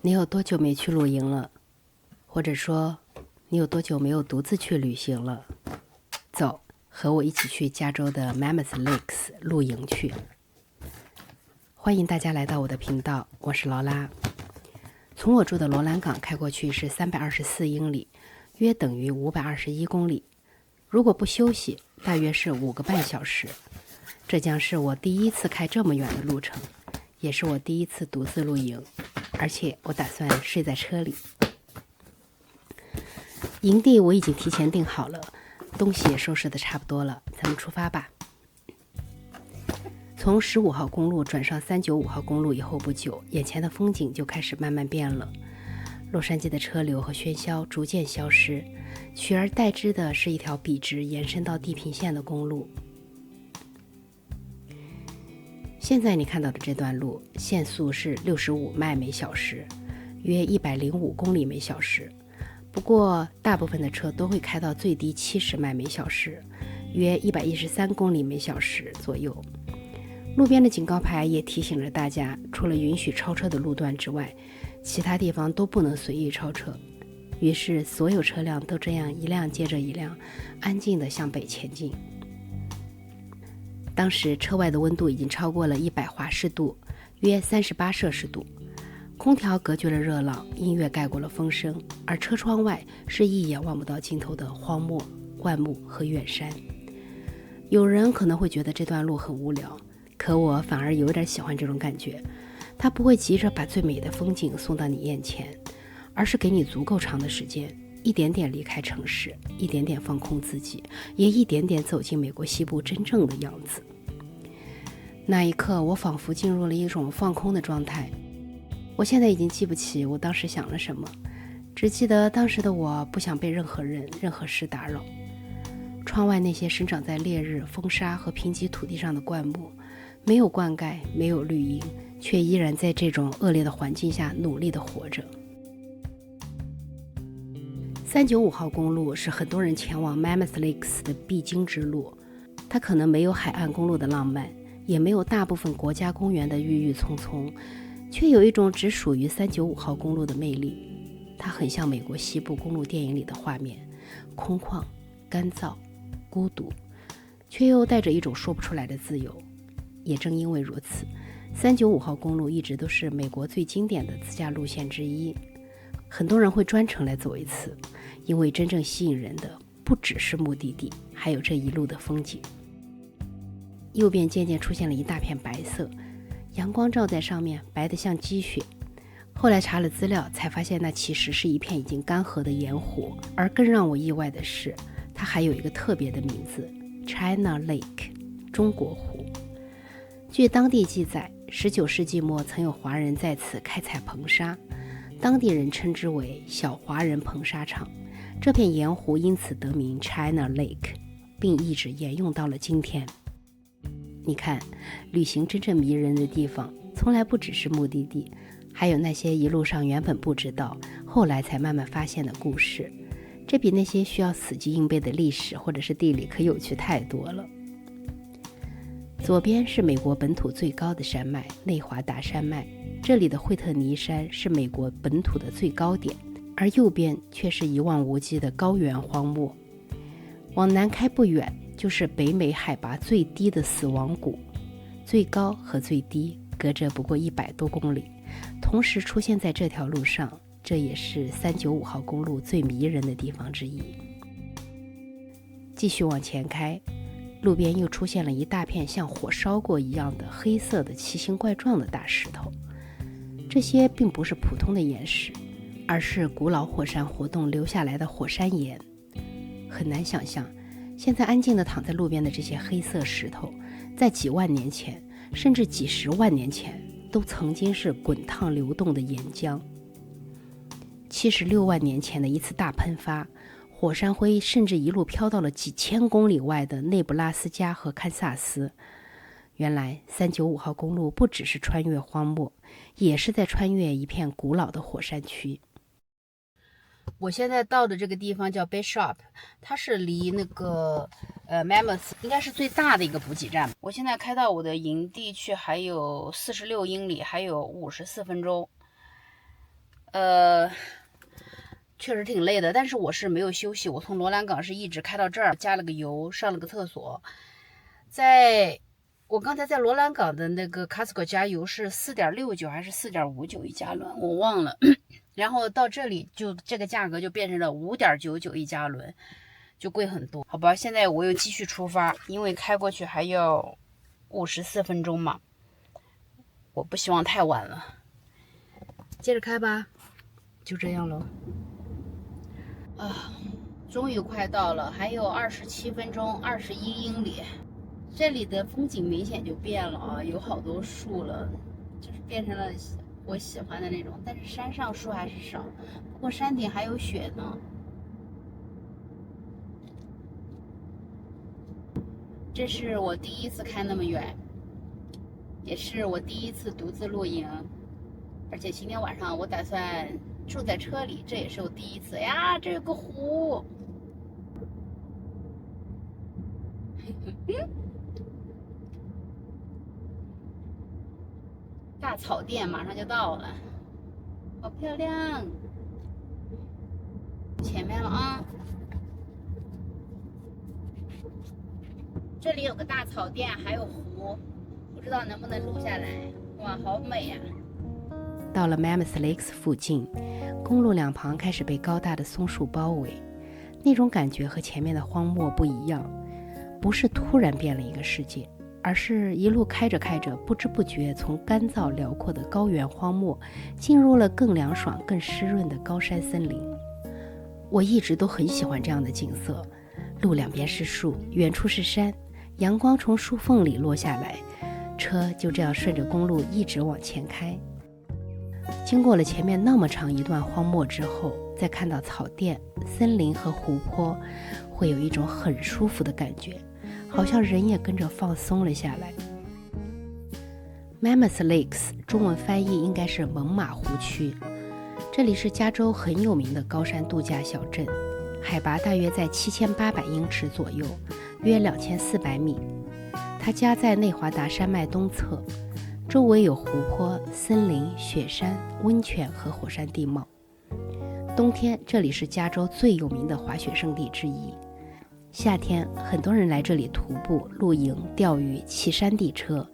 你有多久沒去露營了？或者說，你有多久沒有獨自去旅行了？走，和我一起去加州的 Mammoth Lakes 露營去。歡迎大家來到我的頻道，我是勞拉。從我住的羅蘭港開過去是324英里，約等於521公里。如果不休息，大約是5個半小時。這將是我第一次開這麼遠的路程，也是我第一次獨自露營，而且我打算睡在車裡。營地我已經提前訂好了，東西也收拾得差不多了，咱們出發吧。從15號公路轉上395號公路以後不久，眼前的風景就開始慢慢變了。洛杉磯的車流和喧囂逐漸消失，取而代之的是一條筆直延伸到地平線的公路。現在你看到的這段路，限速是65邁每小時，約105公里每小時。不過，大部分的車都會開到最低70邁每小時，約113公里每小時左右。路邊的警告牌也提醒着大家，除了允許超車的路段之外，其他地方都不能隨意超車。於是，所有車輛都這樣一輛接着一輛，安靜地向北前進。當時車外的溫度已經超過了100華氏度，約38攝氏度。空調隔絕了熱浪，音樂蓋過了風聲，而車窗外是一眼望不到盡頭的荒漠、灌木和遠山。有人可能會覺得這段路很無聊，可我反而有點喜歡這種感覺。它不會急着把最美的風景送到你眼前，而是給你足夠長的時間，一點點離開城市，一點點放空自己，也一點點走進美國西部真正的樣子。那一刻，我仿佛進入了一種放空的狀態。我現在已經記不起我當時想了什麼，只記得當時的我不想被任何人、任何事打擾。窗外那些生長在烈日、風沙和贫瘠土地上的灌木，沒有灌溉，沒有綠蔭，卻依然在這種惡劣的環境下努力地活着。395號公路是很多人前往 Mammoth Lakes 的必經之路，它可能沒有海岸公路的浪漫，也沒有大部分國家公園的鬱鬱蔥蔥，卻有一種只屬於395號公路的魅力。它很像美國西部公路電影裡的畫面，空曠、乾燥、孤獨，卻又帶着一種說不出來的自由。也正因為如此，395號公路一直都是美國最經典的自駕路線之一。很多人會專程來走一次，因為真正吸引人的不只是目的地，還有這一路的風景。右邊漸漸出現了一大片白色，陽光照在上面，白得像積雪。後來查了資料，才發現那其實是一片已經乾涸的鹽湖。而更讓我意外的是，它還有一個特別的名字 China Lake， 中國湖。據當地記載，19世紀末曾有華人在此開採硼砂，當地人稱之為小華人硼砂廠。這片鹽湖因此得名 China Lake， 並一直沿用到了今天。你看，旅行真正迷人的地方，從來不只是目的地，還有那些一路上原本不知道，後來才慢慢發現的故事。這比那些需要死記硬背的歷史或者是地理可有趣太多了。左邊是美國本土最高的山脈內華達山脈，這裡的惠特尼山是美國本土的最高點，而右邊卻是一望無際的高原荒漠。往南開不遠，就是北美海拔最低的死亡谷，最高和最低隔着不过100多公里，同時出現在這條路上，這也是395號公路最迷人的地方之一。繼續往前開，路邊又出現了一大片像火燒過一樣的黑色的奇形怪狀的大石頭，這些並不是普通的岩石，而是古老火山活動留下来的火山岩。很難想象，現在安靜地躺在路邊的這些黑色石頭，在幾萬年前，甚至幾十萬年前，都曾經是滾燙流動的岩漿。76萬年前的一次大噴發，火山灰甚至一路飄到了幾千公里外的內布拉斯加和堪薩斯。原來395號公路不只是穿越荒漠，也是在穿越一片古老的火山區。我现在到的这个地方叫 Bishop， 它是离那个Mammoth 应该是最大的一个補給站。我現在開到我的營地去還有46英里，還有54分鐘。確實挺累的，但是我是没有休息，我從羅蘭港是一直開到這兒，加了個油，上了個廁所。我剛才在羅蘭港的那個 Costco 加油是4.69還是4.59一加侖，我忘了。然後到這裡就這個價格就變成了5.99一加侖，就貴很多。好吧，現在我又繼續出發，因為開過去還要54分鐘嘛，我不希望太晚了。接着開吧，就這樣咯。終於快到了，還有27分鐘，21英里。這裡的風景明顯就變了啊，有好多樹了，就是變成了我喜歡的那種，但是山上樹還是少，不過山頂還有雪呢。這是我第一次開那麼遠，也是我第一次獨自露營，而且今天晚上我打算住在車裡，這也是我第一次呀。這有個湖，大草甸馬上就到了，好漂亮！前面了啊，這裡有個大草甸，還有湖，不知道能不能錄下來。哇，好美呀！到了 Mammoth Lakes 附近，公路兩旁開始被高大的松樹包圍，那種感覺和前面的荒漠不一樣，不是突然變了一個世界，而是一路開着開着，不知不覺從乾燥遼闊的高原荒漠進入了更涼爽、更濕潤的高山森林。我一直都很喜歡這樣的景色，路兩邊是樹，遠處是山，陽光從樹縫裡落下來，車就這樣順着公路一直往前開。經過了前面那麼長一段荒漠之後，再看到草甸、森林和湖泊，會有一種很舒服的感覺，好像人也跟着放鬆了下來。Mammoth Lakes 中文翻譯應該是猛獁湖區，這裡是加州很有名的高山度假小鎮，海拔大約在7800英尺左右，約2400米。它夾在內華達山脈東側，周圍有湖泊、森林、雪山、溫泉和火山地貌。冬天這裡是加州最有名的滑雪勝地之一，夏天很多人來這裡徒步、露營、釣魚、騎山地車，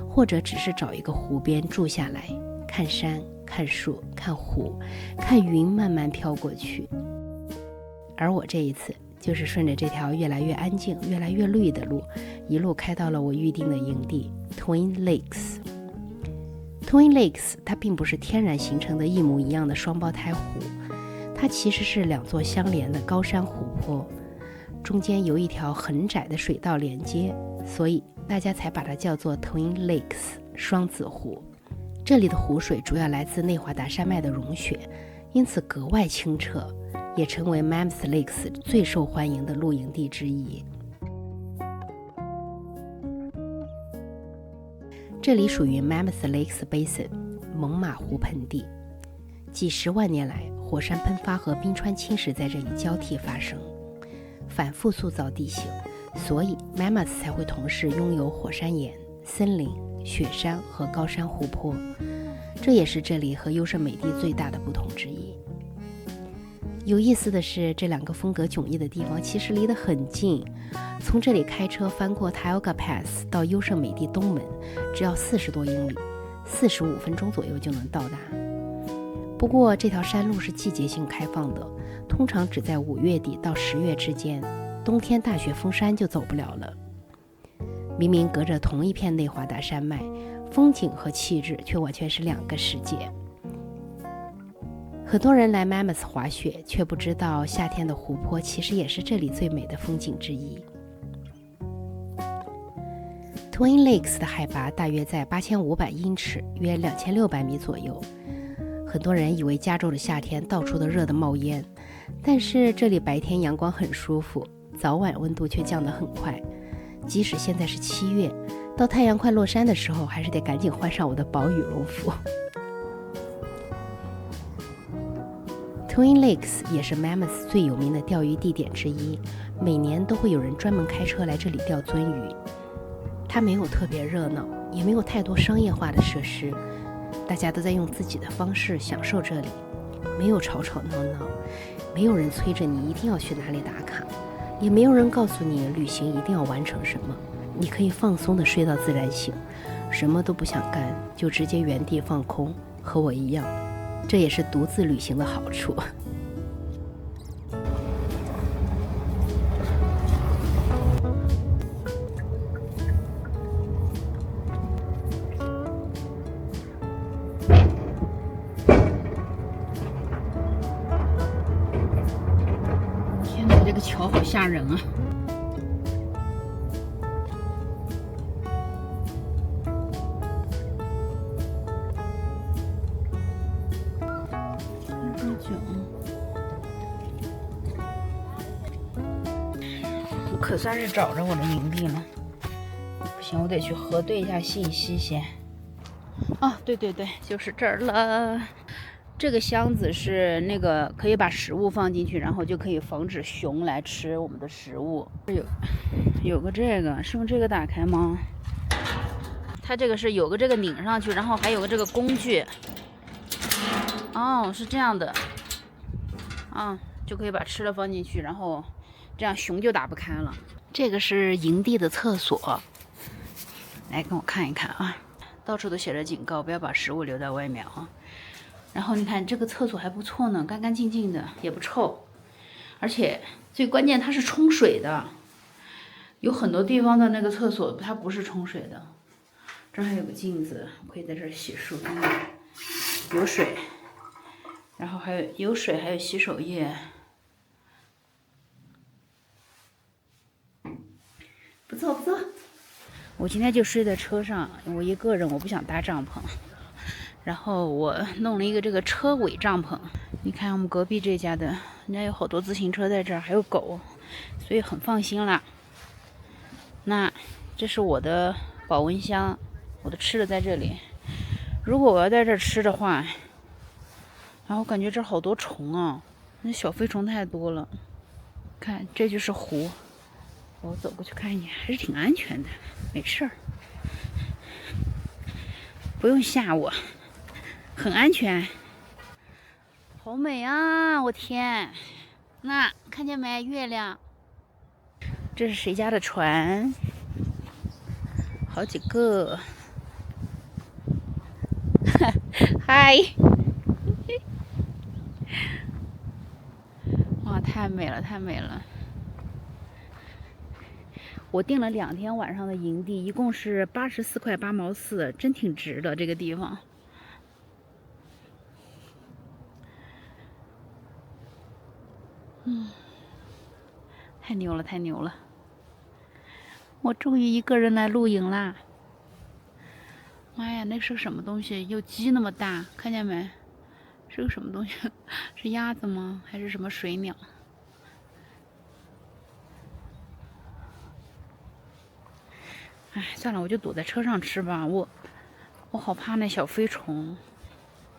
或者只是找一個湖邊住下來，看山、看樹、看湖、看雲慢慢飄過去。而我這一次就是順着這條越來越安靜、越來越綠的路，一路開到了我預定的營地 Twin Lakes。Twin Lakes 它並不是天然形成的一模一樣的雙胞胎湖，它其實是兩座相連的高山湖泊，中間有一條很窄的水道連接，所以大家才把它叫做 Twin Lakes 雙子湖。這裡的湖水主要來自內華達山脈的融雪，因此格外清澈，也成為 Mammoth Lakes 最受歡迎的露營地之一。這裡屬於 Mammoth Lakes Basin 猛獁湖盆地，幾十萬年來，火山噴發和冰川侵蝕在這裡交替發生，反覆塑造地形，所以 Mammoth 才會同時擁有火山岩、森林、雪山和高山湖泊，這也是這裡和優勝美地最大的不同之一。有意思的是，這兩個風格迥異的地方其實離得很近，從這裡開車翻過 Tioga Pass 到優勝美地東門，只要40多英里，45分鐘左右就能到達。不過這條山路是季節性開放的，通常只在5月底到10月之間，冬天大雪封山就走不了了。明明隔着同一片內華達山脈，風景和氣質卻完全是兩個世界。很多人來 Mammoth 滑雪，卻不知道夏天的湖泊其實也是這裡最美的風景之一。Twin Lakes 的海拔大約在8500英尺，約2600米左右。很多人以為加州的夏天到處都熱得冒煙，但是這裡白天陽光很舒服，早晚溫度卻降得很快。即使現在是7月，到太陽快落山的時候，還是得趕緊換上我的薄羽絨服。Twin Lakes 也是 Mammoth 最有名的釣魚地點之一，每年都會有人專門開車來這裡釣鱒魚。它沒有特別熱鬧，也沒有太多商業化的設施，大家都在用自己的方式享受這裡，沒有吵吵鬧鬧，沒有人催着你一定要去哪裡打卡，也沒有人告訴你旅行一定要完成什麼。你可以放鬆地睡到自然醒，什麼都不想幹，就直接原地放空，和我一樣。這也是獨自旅行的好處。天哪，这個橋好嚇人啊！可算是找着我的营地了，不行，我得去核对一下信息先。哦，对对对，就是这兒了。这个箱子是那个可以把食物放进去，然後就可以防止熊來吃我們的食物。有個這個，是用這個打開嗎？它這個是有個這個擰上去，然後還有個這個工具。哦，是這樣的。就可以把吃的放進去，然後這樣熊就打不開了。這個是營地的廁所，來跟我看一看啊，到處都寫着警告，不要把食物留在外面啊。然後你看這個廁所還不錯呢，乾乾淨淨的，也不臭，而且最關鍵它是沖水的。有很多地方的那個廁所它不是沖水的。這還有個鏡子，可以在這兒洗漱，有水，然後還有水，還有洗手液。不錯不錯，我今天就睡在車上，我一個人，我不想搭帳篷，然後我弄了一個這個車尾帳篷。你看我們隔壁這家的，人家有好多自行車在這兒，還有狗，所以很放心啦。那這是我的保溫箱，我的吃的在這裡。如果我要在這兒吃的話，然後我感覺這兒好多蟲啊，那小飛蟲太多了。看，這就是湖。我走過去看一眼，還是挺安全的，沒事兒，不用嚇我，很安全。好美啊，我天，那看見沒？月亮。這是誰家的船？好幾個。嗨。哇，太美了，太美了。我訂了2天晚上的營地，一共是84塊8毛4，真挺值的這個地方。太牛了，太牛了！我終於一個人來露營啦！媽呀，那是個什麼東西？有雞那麼大，看見沒？是個什麼東西？是鴨子嗎？還是什麼水鳥？哎，算了，我就躲在車上吃吧。我好怕那小飛蟲，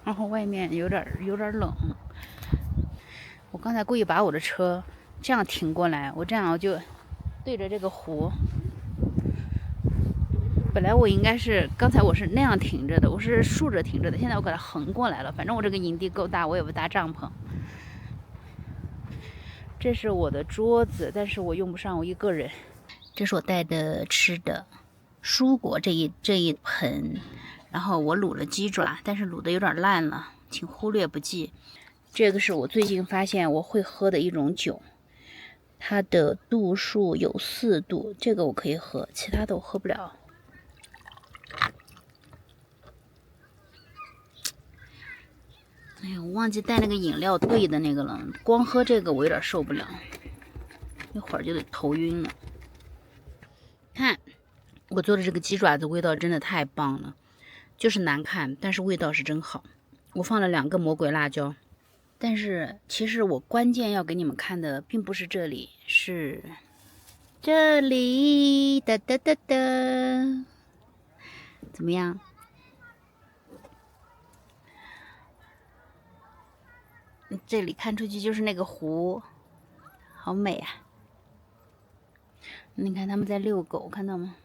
然後外面有點冷。我剛才故意把我的車這樣停過來，我這樣我就對着這個湖。本來我應該是剛才我是那樣停着的，我是豎着停着的，現在我給它橫過來了。反正我這個營地夠大，我也不搭帳篷。這是我的桌子，但是我用不上，我一個人。這是我帶的吃的。蔬果這一盆，然後我滷了雞爪，但是滷的有點爛了，請忽略不計。這個是我最近發現我會喝的一種酒，它的度數有4度，這個我可以喝，其他的我喝不了。哎呀，我忘記帶那個飲料兌的那個了，光喝這個我有點受不了，一會兒就得頭暈了。看。我做的這個雞爪子味道真的太棒了，就是難看，但是味道是真好。我放了2個魔鬼辣椒，但是其實我關鍵要給你們看的並不是這裡，是這裡。噠噠噠噠，怎麼樣？這裡看出去就是那個湖，好美啊！你看他們在遛狗，看到嗎？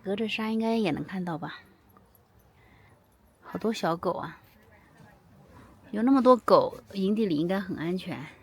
隔着沙應該也能看到吧，好多小狗啊！有那麼多狗，营地裡應該很安全。